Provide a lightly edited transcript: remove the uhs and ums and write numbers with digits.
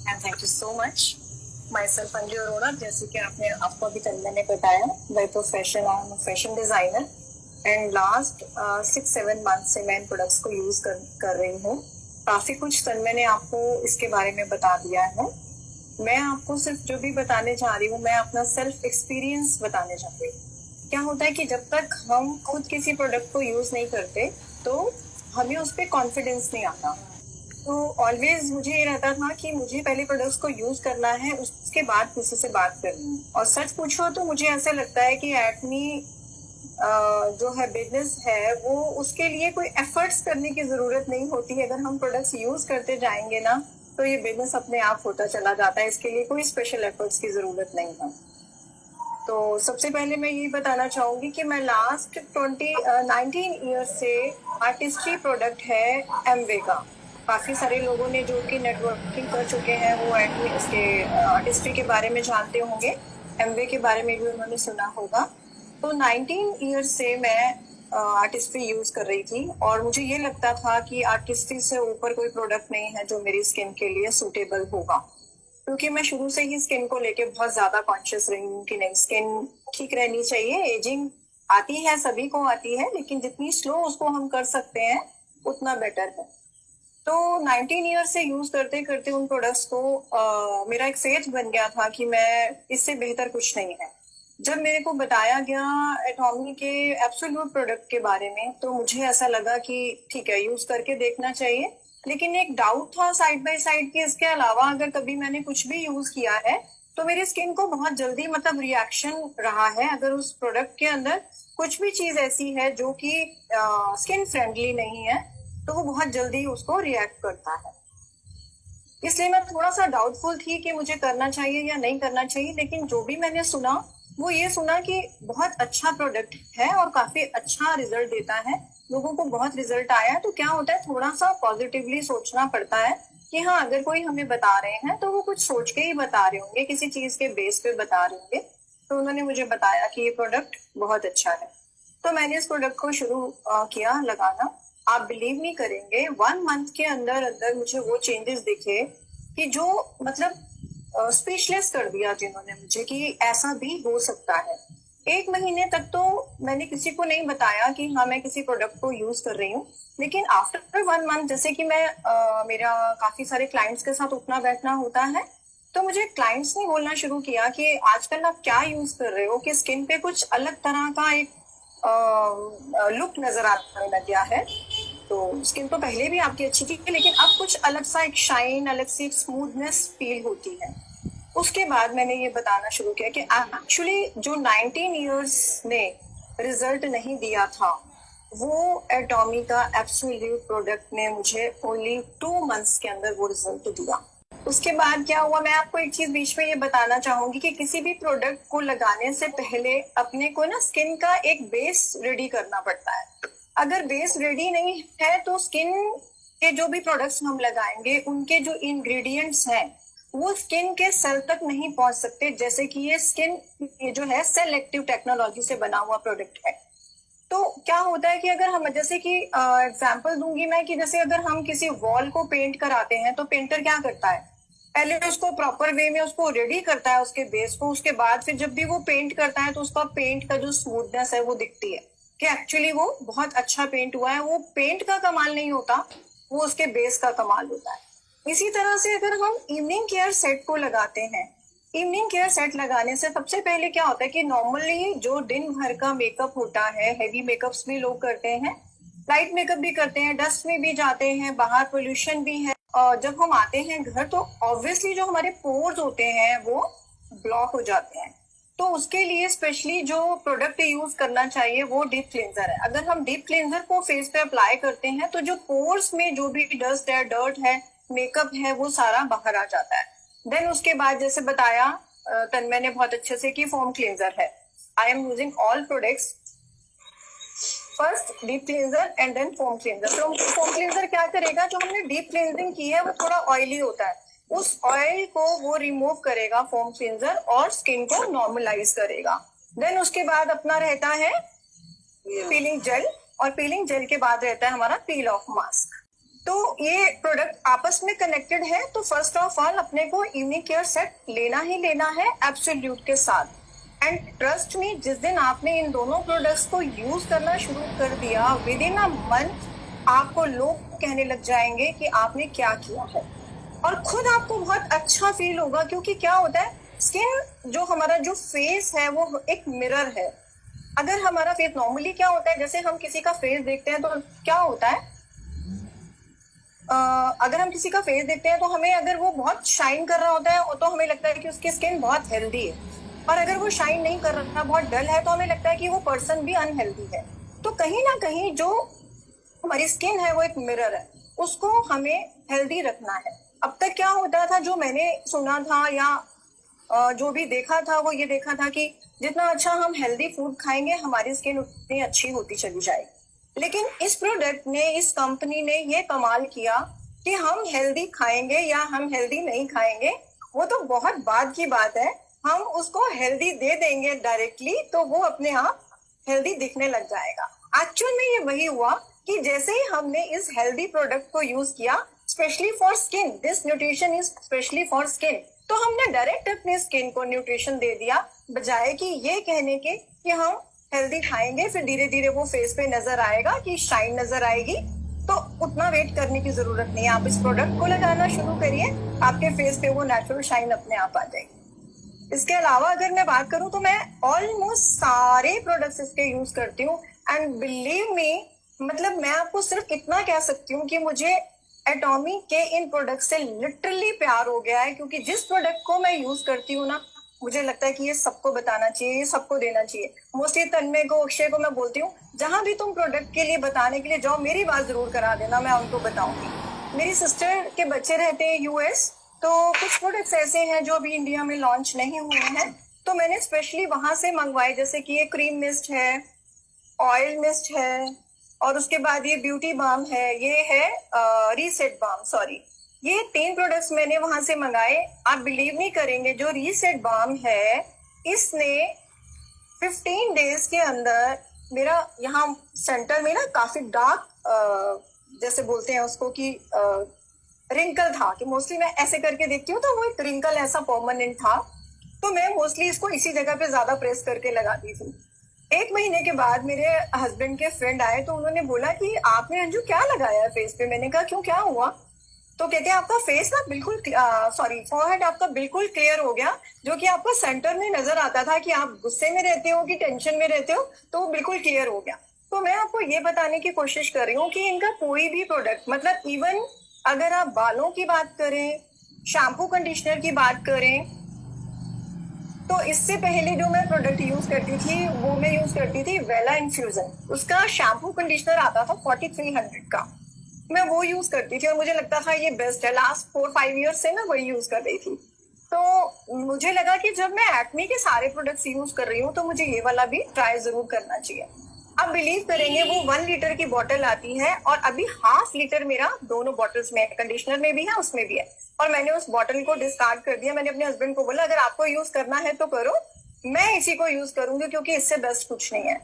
And thank you so much. My self Anju Arora, जैसे कि आपको अभी तन्मय ने बताया, by profession I am fashion designer and last 6-7 month से मैं इन प्रोडक्ट्स को यूज कर रही हूँ। काफी कुछ तन्मय ने आपको इसके बारे में बता दिया है। मैं आपको सिर्फ जो भी बताने जा रही हूँ, मैं अपना सेल्फ एक्सपीरियंस बताने जा रही हूँ। क्या होता है कि जब तक हम खुद किसी प्रोडक्ट को यूज नहीं करते तो हमें उस पर कॉन्फिडेंस नहीं आता। तो ऑलवेज मुझे ये रहता था कि मुझे पहले प्रोडक्ट्स को यूज करना है, उसके बाद किसी से बात करनी है। और सच पूछो तो मुझे ऐसा लगता है कि एटमी जो है बिजनेस है, वो उसके लिए कोई एफर्ट्स करने की जरूरत नहीं होती है। अगर हम प्रोडक्ट्स यूज करते जाएंगे ना तो ये बिजनेस अपने आप होता चला जाता है। इसके लिए कोई स्पेशल एफर्ट्स की जरूरत नहीं है। तो सबसे पहले मैं ये बताना चाहूंगी कि मैं लास्ट 19 ईयर से आर्टिस्ट्री प्रोडक्ट है एमवे का। काफी सारे लोगों ने जो कि नेटवर्किंग कर चुके हैं वो इसके आर्टिस्ट्री के बारे में जानते होंगे, एमवे के बारे में भी उन्होंने सुना होगा। तो 19 ईयर से मैं आर्टिस्ट्री यूज कर रही थी और मुझे ये लगता था कि आर्टिस्ट्री से ऊपर कोई प्रोडक्ट नहीं है जो मेरी स्किन के लिए सूटेबल होगा, क्योंकि मैं शुरू से ही स्किन को लेके बहुत ज्यादा कॉन्शियस रही हूँ कि नहीं, स्किन ठीक रहनी चाहिए। एजिंग आती है, सभी को आती है, लेकिन जितनी स्लो उसको हम कर सकते हैं उतना बेटर है। तो 19 ईयर से यूज करते करते उन प्रोडक्ट्स को मेरा एक फेज बन गया था कि मैं इससे बेहतर कुछ नहीं है। जब मेरे को बताया गया एटॉमी के एब्सोल्यूट प्रोडक्ट के बारे में तो मुझे ऐसा लगा कि ठीक है, यूज करके देखना चाहिए। लेकिन एक डाउट था साइड बाय साइड कि इसके अलावा अगर कभी मैंने कुछ भी यूज किया है तो मेरी स्किन को बहुत जल्दी मतलब रिएक्शन रहा है। अगर उस प्रोडक्ट के अंदर कुछ भी चीज ऐसी है जो कि स्किन फ्रेंडली नहीं है तो वो बहुत जल्दी उसको रिएक्ट करता है। इसलिए मैं थोड़ा सा डाउटफुल थी कि मुझे करना चाहिए या नहीं करना चाहिए। लेकिन जो भी मैंने सुना वो ये सुना कि बहुत अच्छा प्रोडक्ट है और काफी अच्छा रिजल्ट देता है, लोगों को बहुत रिजल्ट आया है। तो क्या होता है, थोड़ा सा पॉजिटिवली सोचना पड़ता है कि हाँ, अगर कोई हमें बता रहे हैं तो वो कुछ सोच के ही बता रहे होंगे, किसी चीज के बेस पे बता रहे होंगे। तो उन्होंने मुझे बताया कि ये प्रोडक्ट बहुत अच्छा है, तो मैंने इस प्रोडक्ट को शुरू किया लगाना। आप बिलीव नहीं करेंगे, 1 मंथ के अंदर अंदर मुझे वो चेंजेस दिखे कि जो मतलब स्पीचलेस कर दिया जिन्होंने मुझे कि ऐसा भी हो सकता है। 1 महीने तक तो मैंने किसी को नहीं बताया कि हाँ मैं किसी प्रोडक्ट को यूज कर रही हूँ। लेकिन आफ्टर 1 मंथ, जैसे कि मैं मेरा काफी सारे क्लाइंट्स के साथ उठना बैठना होता है, तो मुझे क्लाइंट्स ने बोलना शुरू किया कि आजकल आप क्या यूज कर रहे हो कि स्किन पे कुछ अलग तरह का एक लुक नजर आने लग गया है। तो स्किन तो पहले भी आपकी अच्छी थी, लेकिन अब कुछ अलग सा एक शाइन, अलग सी एक स्मूथनेस फील होती है। उसके बाद मैंने ये बताना शुरू किया कि एक्चुअली जो 19 इयर्स ने रिजल्ट नहीं दिया था वो एटॉमी का एब्सोल्यूट प्रोडक्ट ने मुझे ओनली 2 मंथ्स के अंदर वो रिजल्ट दिया। उसके बाद क्या हुआ, मैं आपको एक चीज बीच में ये बताना चाहूंगी कि किसी भी प्रोडक्ट को लगाने से पहले अपने को ना स्किन का एक बेस रेडी करना पड़ता है। अगर बेस रेडी नहीं है तो स्किन के जो भी प्रोडक्ट्स हम लगाएंगे उनके जो इंग्रेडिएंट्स हैं वो स्किन के सेल तक नहीं पहुंच सकते। जैसे कि ये जो है सेलेक्टिव टेक्नोलॉजी से बना हुआ प्रोडक्ट है। तो क्या होता है कि अगर हम, जैसे कि एग्जांपल दूंगी मैं कि जैसे अगर हम किसी वॉल को पेंट कराते हैं तो पेंटर क्या करता है, पहले उसको प्रॉपर वे में उसको रेडी करता है उसके बेस को। उसके बाद फिर जब भी वो पेंट करता है तो उसका पेंट का जो स्मूथनेस है वो दिखती है कि एक्चुअली वो बहुत अच्छा पेंट हुआ है। वो पेंट का कमाल नहीं होता, वो उसके बेस का कमाल होता है। इसी तरह से अगर हम इवनिंग केयर सेट को लगाते हैं, इवनिंग केयर सेट लगाने से सबसे पहले क्या होता है कि नॉर्मली जो दिन भर का मेकअप होता है, हैवी मेकअप्स भी लोग करते हैं, लाइट मेकअप भी करते हैं, डस्ट में भी जाते हैं, बाहर पोल्यूशन भी है, और जब हम आते हैं घर तो ऑब्वियसली जो हमारे पोर्स होते हैं वो ब्लॉक हो जाते हैं। तो उसके लिए स्पेशली जो प्रोडक्ट यूज करना चाहिए वो डीप क्लींजर है। अगर हम डीप क्लींजर को फेस पे अप्लाई करते हैं तो जो पोर्स में जो भी डस्ट है, डर्ट है, मेकअप है, वो सारा बाहर आ जाता है। देन उसके बाद जैसे बताया तन्मय ने बहुत अच्छे से कि फोम क्लींजर है। I am using all products, first deep cleanser and then foam cleanser. तो फोम क्लींजर क्या करेगा, जो हमने डीप क्लींजिंग की है वो थोड़ा ऑयली होता है, उस ऑयल को वो रिमूव करेगा फोम क्लींजर और स्किन को नॉर्मलाइज करेगा। देन उसके बाद अपना रहता है पीलिंग जेल, और पीलिंग जेल के बाद रहता है हमारा पील ऑफ मास्क। तो ये प्रोडक्ट आपस में कनेक्टेड है, तो फर्स्ट ऑफ ऑल अपने को इवनिंग केयर सेट लेना ही लेना है एब्सोल्यूट के साथ। एंड ट्रस्ट मी, जिस दिन आपने इन दोनों प्रोडक्ट्स को यूज करना शुरू कर दिया, विद इन अ मंथ आपको लोग कहने लग जाएंगे कि आपने क्या किया है, और खुद आपको बहुत अच्छा फील होगा। क्योंकि क्या होता है, स्किन जो हमारा जो फेस है वो एक मिरर है। अगर हमारा फेस नॉर्मली क्या होता है, जैसे हम किसी का फेस देखते हैं तो क्या होता है, अगर हम किसी का फेस देखते हैं तो हमें, अगर वो बहुत शाइन कर रहा होता है तो हमें लगता है कि उसकी स्किन बहुत हेल्दी है, और अगर वो शाइन नहीं कर रहा, बहुत डल है, तो हमें लगता है कि वो पर्सन भी अनहेल्दी है। तो कहीं ना कहीं जो हमारी स्किन है वो एक मिरर है, उसको हमें हेल्दी रखना है। अब तक क्या होता था, जो मैंने सुना था या जो भी देखा था, वो ये देखा था कि जितना अच्छा हम हेल्दी फूड खाएंगे हमारी स्किन उतनी अच्छी होती चली जाएगी। लेकिन इस प्रोडक्ट ने, इस कंपनी ने ये कमाल किया कि हम हेल्दी खाएंगे या हम हेल्दी नहीं खाएंगे वो तो बहुत बाद की बात है, हम उसको हेल्दी दे देंगे डायरेक्टली, तो वो अपने आप हेल्दी दिखने लग जाएगा। एक्चुअल में ये वही हुआ कि जैसे ही हमने इस हेल्दी प्रोडक्ट को यूज किया, specially for skin, this nutrition is specially for skin, तो हमने डायरेक्ट अपने स्किन को न्यूट्रिशन दे दिया, बजाय कि ये कहने के कि हम हेल्दी खाएंगे फिर धीरे धीरे वो फेस पे नजर आएगा, कि शाइन नजर आएगी। तो उतना वेट करने की जरूरत नहीं है, आप इस प्रोडक्ट को लगाना शुरू करिए, आपके फेस पे वो नेचुरल शाइन अपने आप आ जाएगी। इसके अलावा अगर मैं बात करूं तो मैं ऑलमोस्ट सारे प्रोडक्ट्स इसके यूज करती हूँ, एंड बिलीव मी, मतलब मैं आपको सिर्फ इतना कह सकती हूँ कि मुझे एटॉमी के इन प्रोडक्ट से लिटरली प्यार हो गया है। क्योंकि जिस प्रोडक्ट को मैं यूज करती हूँ ना, मुझे लगता है कि ये सबको बताना चाहिए, ये सबको देना चाहिए। मोस्टली तन्मय को, अक्षय को मैं बोलती हूँ, जहां भी तुम प्रोडक्ट के लिए बताने के लिए जाओ, मेरी बात जरूर करा देना, मैं उनको बताऊंगी। मेरी सिस्टर के बच्चे रहते हैं यूएस, तो कुछ प्रोडक्ट्स ऐसे हैं जो अभी इंडिया में लॉन्च नहीं हुए हैं, तो मैंने स्पेशली वहां से मंगवाए। जैसे कि ये क्रीम मिस्ट है, ऑयल मिस्ट है, और उसके बाद ये ब्यूटी बाम है, ये है रीसेट बाम, सॉरी, ये 3 प्रोडक्ट्स मैंने वहां से मंगाए। आप बिलीव नहीं करेंगे, जो रीसेट बाम है इसने 15 डेज के अंदर मेरा यहाँ सेंटर में ना काफी डार्क, जैसे बोलते हैं उसको कि रिंकल था, कि मोस्टली मैं ऐसे करके देखती हूँ तो वो एक रिंकल ऐसा परमानेंट था, तो मैं मोस्टली इसको इसी जगह पे ज्यादा प्रेस करके लगाती थी। 1 महीने के बाद मेरे हस्बैंड के फ्रेंड आए, तो उन्होंने बोला कि आपने अंजू क्या लगाया है फेस पे। मैंने कहा क्यों, क्या हुआ? तो कहते हैं आपका फेस ना बिल्कुल, सॉरी, फोरहेड आपका बिल्कुल क्लियर हो गया, जो कि आपको सेंटर में नजर आता था कि आप गुस्से में रहते हो कि टेंशन में रहते हो, तो वो बिल्कुल क्लियर हो गया। तो मैं आपको ये बताने की कोशिश कर रही हूँ कि इनका कोई भी प्रोडक्ट, मतलब इवन अगर आप बालों की बात करें, शैम्पू कंडीशनर की बात करें, तो इससे पहले जो मैं प्रोडक्ट यूज करती थी वो मैं यूज करती थी वेला इन्फ्यूजन। उसका शैम्पू कंडीशनर आता था 4300 का, मैं वो यूज करती थी और मुझे लगता था ये बेस्ट है। लास्ट 4-5 ईयर से मैं वही यूज कर रही थी। तो मुझे लगा कि जब मैं एक्ने के सारे प्रोडक्ट्स यूज कर रही हूँ तो मुझे ये वाला भी ट्राई जरूर करना चाहिए। आप बिलीव करेंगे, वो 1 लीटर की बोतल आती है और अभी ½ लीटर मेरा दोनों बॉटल्स में, कंडीशनर में भी है उसमें भी है, और मैंने उस बॉटल को डिस्कार्ड कर दिया। मैंने अपने हस्बैंड को बोला अगर आपको यूज करना है तो करो, मैं इसी को यूज करूंगी क्योंकि इससे बेस्ट कुछ नहीं है।